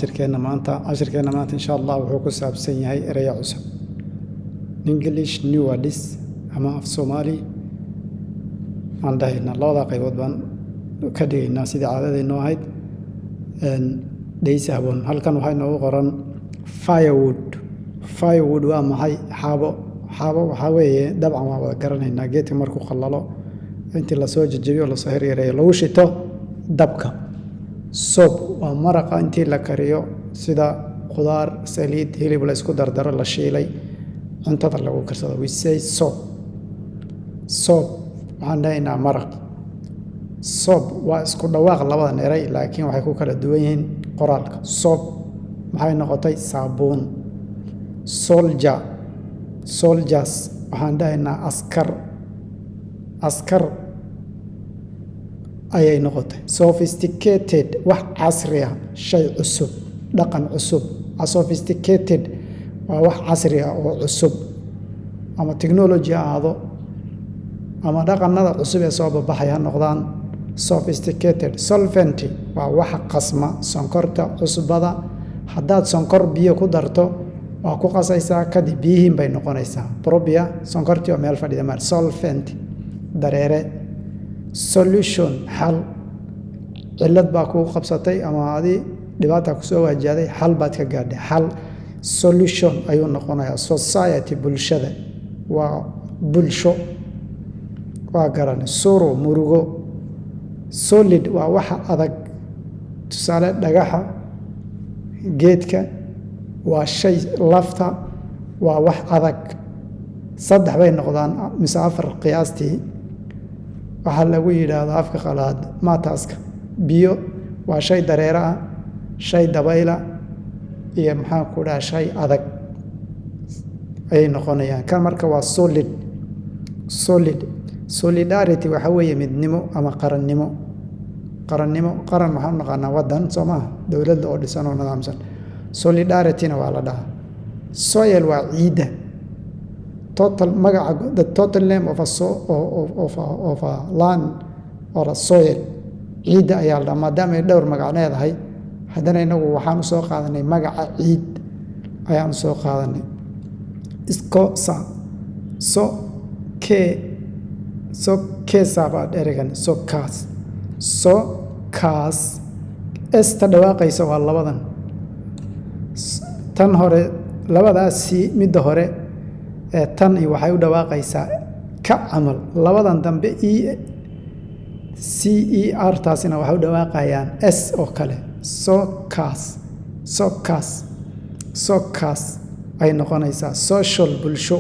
cashirkeena maanta insha Allah wuxuu ku saabsan yahay eraya cusub English new words ama af Soomaali aan dhahaynaa labada qaybood baan ka dhigaynaa sidii caadadeennu ahayd dhaysi haboon halkan waxaa inoogu qoran firewood waa maxay xaabo waxaa weeye dabcan waa wada garanaynaa geedka markuu qallalo intii lasoo jajabiyo lasoo hiryareeyo lagu shito dabka soap waa maraqa intii la kariyo sida khudaar saliid hilib la isku dardaro la shiilay cuntada lagu karsado we say soap waxaan dhahaynaa maraq soap waa isku dhawaaq labadan eray laakiin waxay ku kala duwan yihiin qoraalka soap maxay noqotay saabuun soldiers waxaan dhahaynaa askar ayay noqotay sophisticated wax casri ah shay cusub dhaqan cusub sophisticated waa wax casri ah oo cusub ama technology ahaado ama dhaqanada cusub ee soo babaxay ha noqdaan sophisticated solvent waa wax qasma sonkorta cusbada haddaad sonkor biyo ku darto waa ku qasaysaa kadib biyihiin bay noqonaysaa probia sonkortii oo meel fadhida maar solvent dareere solution xal cilad baa kuu qabsatay ama adi dhibaata ku soo wajahday xal baad ka gaadhay xal solution ayuu noqonayaa society bulshada waa bulsho waa garan suro murugo solid waa waxa adag tusaale dhagaxa geedka waa shay lafta waa wax adag saddex bay noqdaan mise afar qiyaastii waxaa lagu yidhaahdaa afka qalaad maataaska biyo waa shay dareere ah shay dabayla iyo maxaan ku dhaha shay adag ayay noqonayaan kan marka waa solidarity waxaa weeye midnimo ama qarannimo qaran waxaan naqaanaa waddan soo maaha dowladda oo dhisan oo nidaamsan solidarityna waa la dhahaa soil waa ciidda the total name of a land or a soil ciidda ayaa la dhahaa maadaama ay dhowr magac leedahay haddana inagu waxaan u soo qaadanay magaca ciid ayaan u soo qaadanay keesabaad eregan kaas esta dhawaaqaysa waa labadan tan hore labadaasi midda hore ee tan iyo waxay u dhawaaqaysaa ka camal labadan dambe CER taasina waxay u dhawaaqayaan S oo kale sokaas ay noqonaysaa social bulsho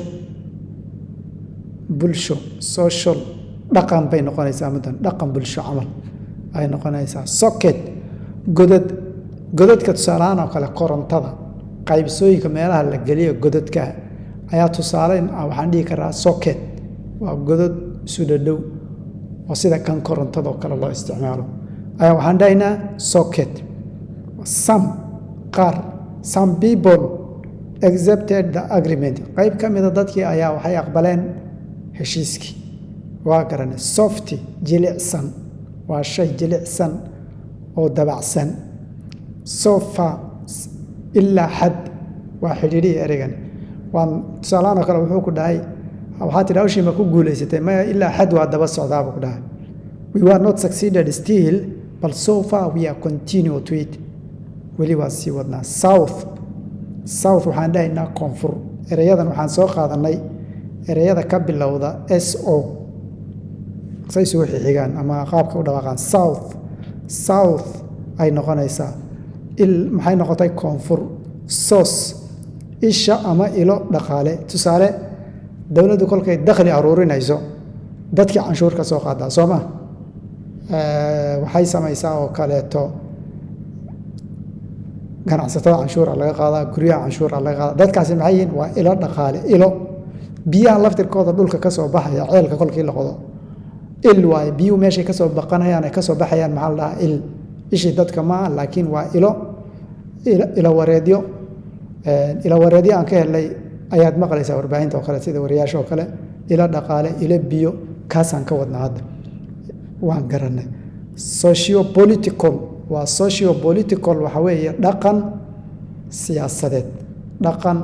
social dhaqan bay noqonaysaa mudan dhaqan bulsho camal ay noqonaysaa socket godadka tusaalahaan oo kale korontada qaybsooyinka meelaha la geliyo godadka ayaa tusaale waxaan dhihi karaa socket waa godad isu dhadhow oo sida kan korontada oo kale loo isticmaalo ayaa waxaan dhahaynaa socket some people accepted the agreement qayb ka mida dadkii ayaa waxay aqbaleen heshiiskii waa garanay softy jilicsan waa shay jilicsan oo dabacsan sofa ilaa xad waa xidhiidhii eregan waan tusaalahaan oo kale wuxuu ku dhahay waxaa tidhi hawshii ma ku guulaysatay maya ilaa xad waa daba socdaabuu ku dhahay we were not succeeded still but so far we are continue to it weli waa sii wadnaa south waxaan dhahaynaa koonfur ereyadan waxaan soo qaadanay ereyada ka bilowda so say isugu xigaan ama qaabka u dhawaaqaan south ay noqonaysaa maxay noqotay koonfur source isha ama ilo dhaqaale tusaale dowladdu kolkay dakhli aruurinayso dadkii canshuur ka soo qaadaa soo ma waxay samaysaa oo kaleeto ganacsatada canshuura laga qaadaa guryaha canshuura laga qaadaa dadkaasi maxay yihiin waa ilo dhaqaale ilo biyaha laftirkooda dhulka ka soo baxaya ceelka kolkii la qodo il waaye biyuhu meeshay ka soo baqanayaan ay ka soo baxayaan maxaa la dhahaa ishii dadka maaha laakiin waa ilo wareedyo aan ka helnay ayaad maqlaysaa warbaahinta oo kale sida wariyaasha oo kale ilo dhaqaale ilo biyo kaasaan ka wadnaa hadda waan garanay sociopolitical waa socio political, waxa weeye dhaqan siyaasadeed. dhaqan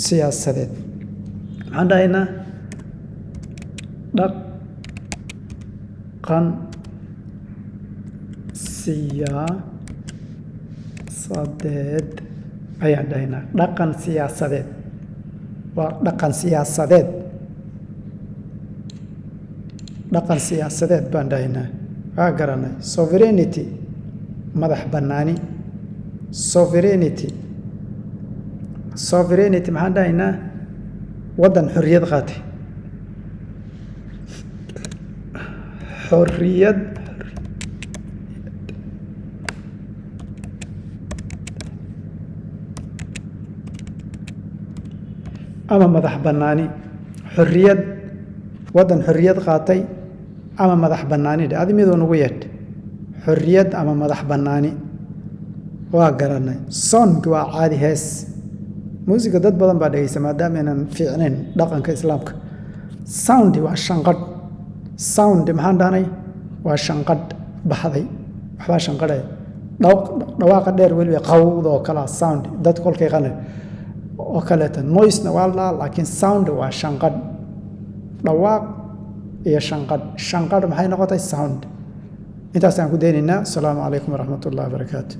siyaasadeed maxaan dhahaynaa dhaqan siyaasadeed ayaan dhahaynaa. dhaqan siyaasadeed waa dhaqan siyaasadeed. dhaqan siyaasadeed baan dhahaynaa. waa garanay. sovereignty madax bannaani. sovereignty maxaan dhahaynaa waddan xorriyad qaatay. xorriyad ama madax bannaani. xorriyad waddan xorriyad qaatay ama madax bannaani. adi miduu nagu yeedh xorriyad ama madax bannaani. waa garanay. song waa caadi hees. muusiga dad badan baa dhegeysa maadaama aynan fiicnayn dhaqanka islaamka. sound waa shanqadh. sound maxaan dhahnay waa shanqadh baxday. waxbaa shanqadhaya. dhawaaqa dheer weliba qawda oo kalea sound. dad kolkay qane oo kaleeta noisena waa la laakiin sound waa shanqadh. dhawaaq iyo shanqadh. shanqadh maxay noqotay sound. intaas aan ku daynaynaa. asalaamu calaykum waraxmat ullahi wabarakaatu.